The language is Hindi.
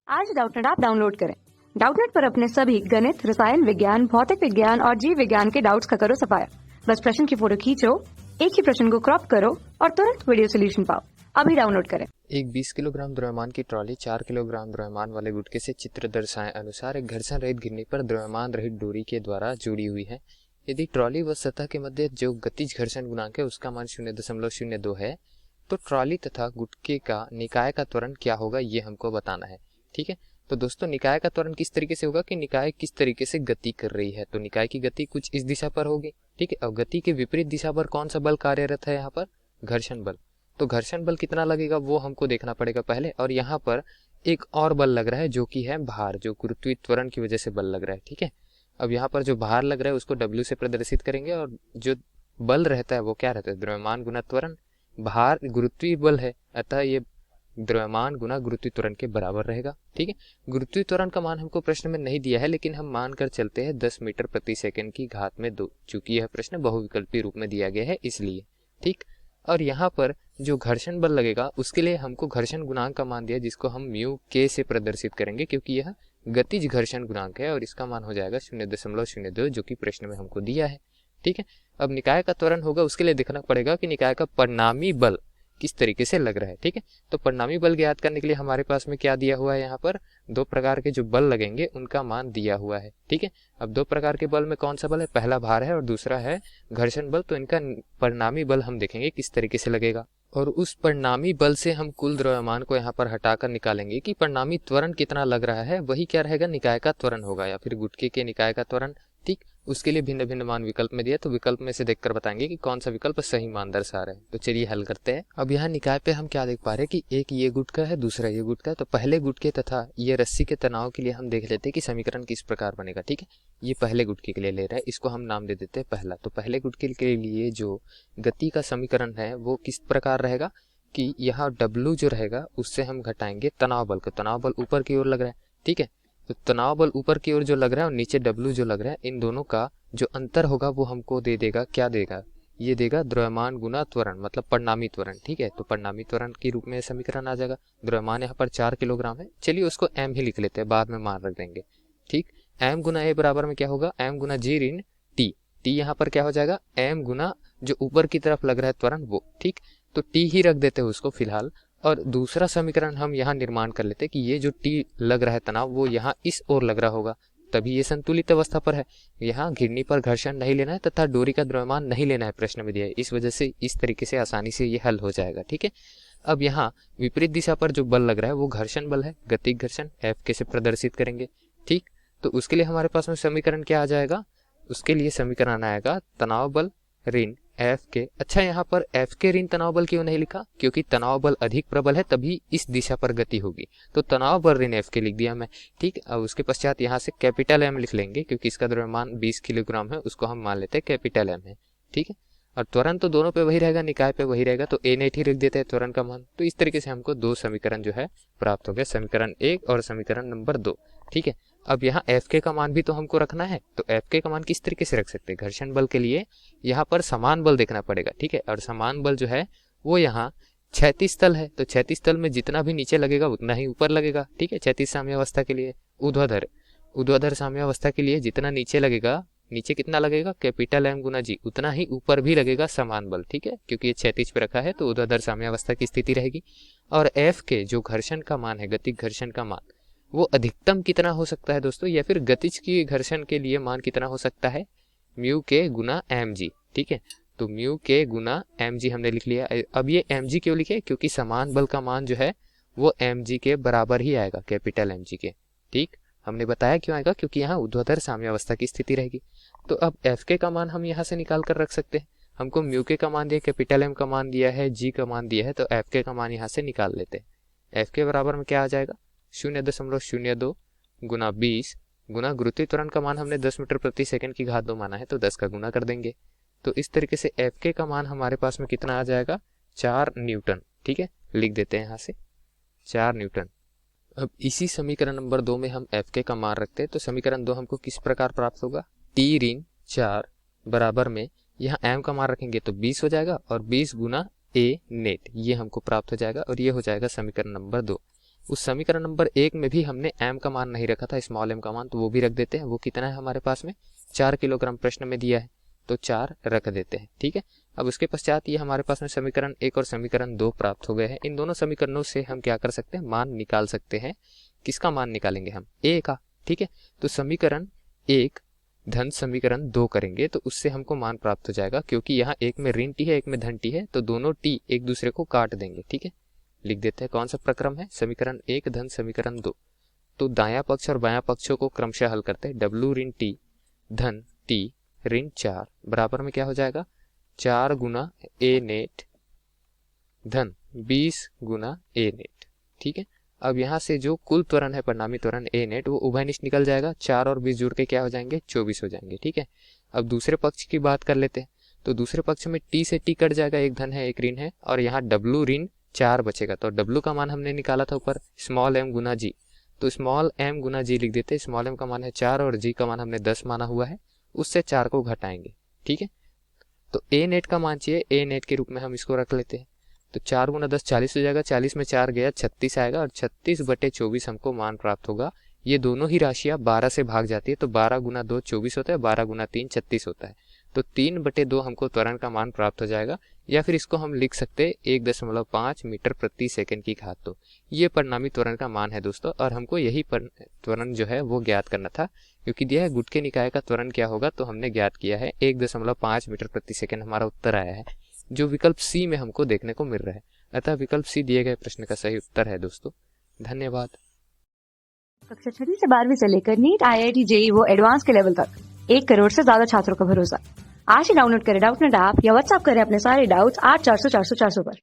आज डाउटनेट ऐप डाउनलोड करें। डाउटनेट पर अपने सभी गणित, रसायन विज्ञान, भौतिक विज्ञान और जीव विज्ञान के डाउट्स का करो सफाया। बस प्रश्न की फोटो खींचो, एक ही प्रश्न को क्रॉप करो और तुरंत वीडियो सोल्यूशन पाओ। अभी डाउनलोड करें। एक 20 किलोग्राम द्रव्यमान की ट्रॉली 4 किलोग्राम द्रव्यमान वाले गुटके से चित्र दर्शाए अनुसार एक घर्षण रहित घिरनी पर द्रव्यमान रहित डोरी के द्वारा जुड़ी हुई है। यदि ट्रॉली व सतह के मध्य जो गतिज घर्षण गुणांक है उसका मान 0.02 है, तो ट्रॉली तथा गुटके का निकाय का त्वरण क्या होगा ये हमको बताना है। ठीक है, तो दोस्तों निकाय का त्वरण किस तरीके से होगा कि निकाय किस तरीके से गति कर रही है। तो निकाय की गति कुछ इस दिशा पर होगी। ठीक है, और गति के विपरीत दिशा पर कौन सा बल कार्यरत है, यहाँ पर घर्षण बल। तो घर्षण बल कितना लगेगा वो हमको देखना पड़ेगा पहले। और यहाँ पर एक और बल लग रहा है जो कि है भार, जो गुरुत्वीय त्वरण की वजह से बल लग रहा है। ठीक है, अब यहाँ पर जो भार लग रहा है उसको W से प्रदर्शित करेंगे और जो बल रहता है वो क्या रहता है, द्रव्यमान गुना त्वरण। भार गुरुत्वीय बल है, अतः ये द्रव्यमान गुना गुरुत्वीय त्वरण के बराबर रहेगा। ठीक है, गुरुत्वीय त्वरण का मान हमको प्रश्न में नहीं दिया है, लेकिन हम मान कर चलते हैं 10 मीटर प्रति सेकंड की घात में 2, चूंकि यह प्रश्न बहुविकल्पी रूप में दिया गया है इसलिए। ठीक, और यहाँ पर जो घर्षण बल लगेगा उसके लिए हमको घर्षण गुणांक का मान दिया, जिसको हम म्यू के से प्रदर्शित करेंगे, क्योंकि यह गतिज घर्षण गुणांक है और इसका मान हो जाएगा 0.02, जो कि प्रश्न में हमको दिया है। ठीक है, अब निकाय का त्वरण होगा, उसके लिए देखना पड़ेगा कि निकाय का परिणामी बल किस तरीके से लग रहा है। ठीक है, तो परिणामी बल ज्ञात करने के लिए हमारे पास में क्या दिया हुआ है, यहाँ पर दो प्रकार के जो बल लगेंगे उनका मान दिया हुआ है। ठीक है, अब दो प्रकार के बल में कौन सा बल है, पहला भार है और दूसरा है घर्षण बल। तो इनका परिणामी बल हम देखेंगे किस तरीके से लगेगा, और उस परिणामी बल से हम कुल द्रव्यमान को यहाँ पर हटाकर निकालेंगे कि परिणामी त्वरण कितना लग रहा है, वही क्या रहेगा, निकाय का त्वरण होगा या फिर गुटके के निकाय का त्वरण। ठीक, उसके लिए भिन्न भिन्न मान विकल्प में दिया, तो विकल्प में से देखकर बताएंगे कि कौन सा विकल्प सही मान दर्शा रहा है। तो चलिए हल करते हैं। अब यहाँ निकाय पे हम क्या देख पा रहे हैं कि एक ये गुटका है, दूसरा ये गुटका है। तो पहले गुटके तथा ये रस्सी के तनाव के लिए हम देख लेते हैं कि समीकरण किस प्रकार बनेगा। ठीक है, ये पहले गुटके के लिए ले रहा है, इसको हम नाम दे देते हैं पहला। तो पहले गुटके के लिए जो गति का समीकरण है वो किस प्रकार रहेगा कि यहाँ W जो रहेगा उससे हम घटाएंगे तनाव बल को। तनाव बल ऊपर की ओर लग रहा है। ठीक है, तो तनाव बल ऊपर की ओर जो लग रहा है और नीचे W जो लग रहा है, इन दोनों का जो अंतर होगा वो हमको दे देगा, क्या देगा, ये देगा द्रव्यमान गुना त्वरण, मतलब परिणामी त्वरण। ठीक है, तो परिणामी त्वरण के रूप में समीकरण आ जाएगा। द्रव्यमान यहाँ पर 4 किलोग्राम है, चलिए उसको M ही लिख लेते हैं, बाद में मान रख देंगे। ठीक, M गुना A बराबर में क्या होगा, M गुना G ऋण T। T यहाँ पर क्या हो जाएगा, M गुना जो ऊपर की तरफ लग रहा है त्वरण वो। ठीक, तो T ही रख देते हैं उसको फिलहाल। और दूसरा समीकरण हम यहाँ निर्माण कर लेते हैं कि ये जो T लग रहा है तनाव वो यहाँ इस ओर लग रहा होगा, तभी ये संतुलित अवस्था पर है। यहाँ घिरनी पर घर्षण नहीं लेना है तथा डोरी का द्रव्यमान नहीं लेना है, प्रश्न में दिया है। इस वजह से इस तरीके से आसानी से ये हल हो जाएगा। ठीक है, अब यहाँ विपरीत दिशा पर जो बल लग रहा है वो घर्षण बल है, गतिज घर्षण F से प्रदर्शित करेंगे। ठीक, तो उसके लिए हमारे पास में समीकरण क्या आ जाएगा, उसके लिए समीकरण आएगा तनाव बल ऋण F के। अच्छा, यहाँ पर F के ऋण तनाव बल क्यों नहीं लिखा, क्योंकि तनाव बल अधिक प्रबल है तभी इस दिशा पर गति होगी, तो तनाव बल ऋण F के लिख दिया मैं। ठीक, अब उसके पश्चात यहाँ से कैपिटल M लिख लेंगे, क्योंकि इसका द्रव्यमान 20 किलोग्राम है, उसको हम मान लेते हैं कैपिटल M है। ठीक है, और त्वरण तो दोनों पे वही रहेगा, निकाय पे वही रहेगा, तो A नेट ही रख देते हैं त्वरण का मान। तो इस तरीके से हमको दो समीकरण जो है प्राप्त हो गया, समीकरण 1 और समीकरण नंबर 2। ठीक है, अब यहाँ Fk का मान भी तो हमको रखना है, तो Fk का मान किस तरीके से रख सकते हैं, घर्षण बल के लिए यहाँ पर समान बल देखना पड़ेगा। ठीक है, और समान बल जो है वो यहाँ क्षैतिज तल है, तो क्षैतिज तल में जितना भी नीचे लगेगा उतना ही ऊपर लगेगा। ठीक है, क्षैतिज साम्यावस्था के लिए। ऊर्ध्वाधर साम्यावस्था के लिए जितना नीचे लगेगा, नीचे कितना लगेगा, कैपिटल M गुना G, उतना ही ऊपर भी लगेगा समान बल। ठीक है, क्योंकि ये क्षैतिज पे रखा है तो ऊर्ध्वाधर साम्यावस्था की स्थिति रहेगी। और F के जो घर्षण का मान है, गतिज घर्षण का मान, वो अधिकतम कितना हो सकता है दोस्तों, या फिर गतिज की घर्षण के लिए मान कितना हो सकता है, म्यू के गुना mg। ठीक है, तो म्यू के गुना mg हमने लिख लिया। अब ये mg क्यों लिखे, क्योंकि समान बल का मान जो है वो mg के बराबर ही आएगा, कैपिटल mg के। ठीक, हमने बताया क्यों आएगा, क्योंकि यहाँ ऊर्ध्वाधर साम्यावस्था की स्थिति रहेगी। तो अब Fk का मान हम यहाँ से निकाल कर रख सकते हैं। हमको म्यू के का मान दिया, कैपिटल M का मान दिया है, G का मान दिया है, तो Fk का मान यहाँ से निकाल लेते हैं। Fk बराबर में क्या आ जाएगा, 0.02 गुना 20 गुना गुरुत्वीय त्वरण का मान हमने 10 मीटर प्रति सेकंड की घात 2 माना है, तो 10 का गुना कर देंगे। तो इस तरीके से Fk का मान हमारे पास में कितना आ जाएगा, 4 न्यूटन। ठीक है, लिख देते हैं यहाँ से 4 न्यूटन। अब इसी समीकरण नंबर 2 में हम Fk का मान रखते हैं, तो समीकरण 2 हमको किस प्रकार प्राप्त होगा, T ऋण 4 बराबर में यहाँ M का मान रखेंगे तो 20 हो जाएगा और 20 गुना A नेट, ये हमको प्राप्त हो जाएगा और ये हो जाएगा समीकरण नंबर 2। उस समीकरण नंबर 1 में भी हमने m का मान नहीं रखा था, स्मॉल m का मान, तो वो भी रख देते हैं। वो कितना है हमारे पास में, 4 किलोग्राम प्रश्न में दिया है, तो 4 रख देते हैं। ठीक है, अब उसके पश्चात ये हमारे पास में समीकरण 1 और समीकरण 2 प्राप्त हो गए हैं। इन दोनों समीकरणों से हम क्या कर सकते हैं, मान निकाल सकते हैं। किसका मान निकालेंगे हम, a का। ठीक है, तो समीकरण 1 धन समीकरण 2 करेंगे तो उससे हमको मान प्राप्त हो जाएगा, क्योंकि यहाँ एक में ऋण टी है, एक में धन टी है, तो दोनों टी एक दूसरे को काट देंगे। ठीक है, लिख देते हैं कौन सा प्रक्रम है, समीकरण 1 धन समीकरण 2। तो दायां पक्ष और बायां पक्षों को क्रमशः हल करते हैं। w ऋण टी धन टी ऋण 4 बराबर में क्या हो जाएगा, 4 गुना a नेट धन 20 गुना a नेट। ठीक है, अब यहाँ से जो कुल त्वरण है, परिणामी त्वरण a नेट, वो उभयनिष्ठ निकल जाएगा। 4 और 20 जुड़ के क्या हो जाएंगे, 24 हो जाएंगे। ठीक है, अब दूसरे पक्ष की बात कर लेते हैं। तो दूसरे पक्ष में t से t कट जाएगा, एक धन है एक ऋण है, और यहाँ w ऋण 4 बचेगा। तो w का मान हमने निकाला था ऊपर, स्मॉल m गुना g, तो स्मॉल m गुना g लिख देते हैं। स्मॉल m का मान है 4 और g का मान हमने 10 माना हुआ है, उससे 4 को घटाएंगे। ठीक है, तो a नेट का मान चाहिए, a नेट के रूप में हम इसको रख लेते हैं। तो 4 गुना 10 40 हो जाएगा, 40 में 4 गया 36 आएगा, और 36/24 हमको मान प्राप्त होगा। ये दोनों ही राशियां 12 से भाग जाती है, तो 12 गुना 2 24 होता है, 12 गुना 3 36 होता है। तो 3/2 हमको त्वरण का मान प्राप्त हो जाएगा, या फिर इसको हम लिख सकते हैं 1.5 मीटर प्रति सेकंड की घात 2। ये परिणामी त्वरण का मान है दोस्तों, और हमको यही त्वरण जो है वो ज्ञात करना था, क्योंकि दिया है गुटके निकाय का त्वरण क्या होगा, तो हमने ज्ञात किया है 1.5 मीटर प्रति सेकंड हमारा उत्तर आया है, जो विकल्प सी में हमको देखने को मिल रहा है। अतः विकल्प सी दिए गए प्रश्न का सही उत्तर है दोस्तों। धन्यवाद। कक्षा 6वीं से 12वीं से लेकर नीट, IIT, JEE वो एडवांस के लेवल तक 1 करोड़ से ज्यादा छात्रों का भरोसा। आज ही डाउनलोड करें डाउटनेट ऐप या व्हाट्सएप करें अपने सारे डाउट्स 8400 400 400 पर।